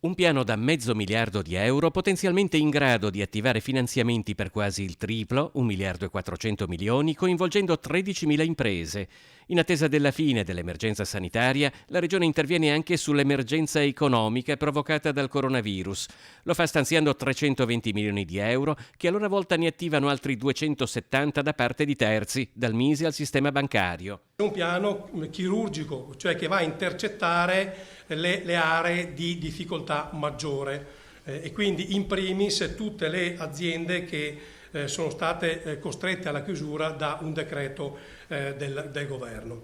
Un piano da mezzo miliardo di euro, potenzialmente in grado di attivare finanziamenti per quasi il triplo, 1 miliardo e 400 milioni, coinvolgendo 13.000 imprese. In attesa della fine dell'emergenza sanitaria, la Regione interviene anche sull'emergenza economica provocata dal coronavirus. Lo fa stanziando 320 milioni di euro, che a loro volta ne attivano altri 270 da parte di terzi, dal MISE al sistema bancario. È un piano chirurgico, cioè che va a intercettare le aree di difficoltà maggiore e quindi in primis tutte le aziende che sono state costrette alla chiusura da un decreto del governo.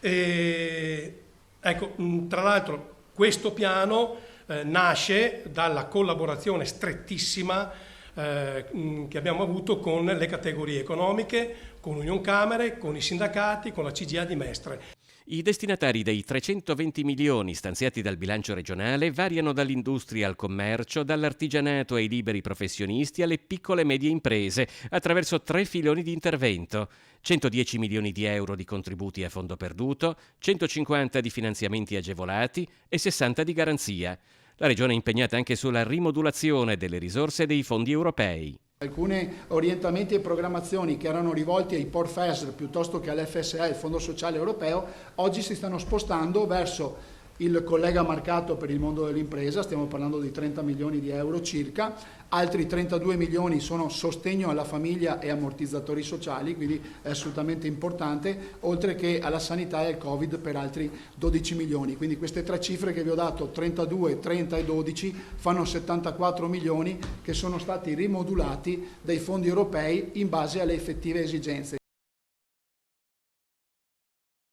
Ecco, tra l'altro questo piano nasce dalla collaborazione strettissima che abbiamo avuto con le categorie economiche, con Unioncamere, con i sindacati, con la CGIA di Mestre. I destinatari dei 320 milioni stanziati dal bilancio regionale variano dall'industria al commercio, dall'artigianato ai liberi professionisti alle piccole e medie imprese, attraverso 3 filoni di intervento: 110 milioni di euro di contributi a fondo perduto, 150 di finanziamenti agevolati e 60 di garanzia. La Regione è impegnata anche sulla rimodulazione delle risorse dei fondi europei. Alcuni orientamenti e programmazioni che erano rivolti ai POR-FESR piuttosto che all'FSE, il Fondo Sociale Europeo, oggi si stanno spostando verso il collega marcato per il mondo dell'impresa, stiamo parlando di 30 milioni di euro circa, altri 32 milioni sono sostegno alla famiglia e ammortizzatori sociali, quindi è assolutamente importante, oltre che alla sanità e al Covid per altri 12 milioni. Quindi queste tre cifre che vi ho dato, 32, 30 e 12, fanno 74 milioni che sono stati rimodulati dai fondi europei in base alle effettive esigenze.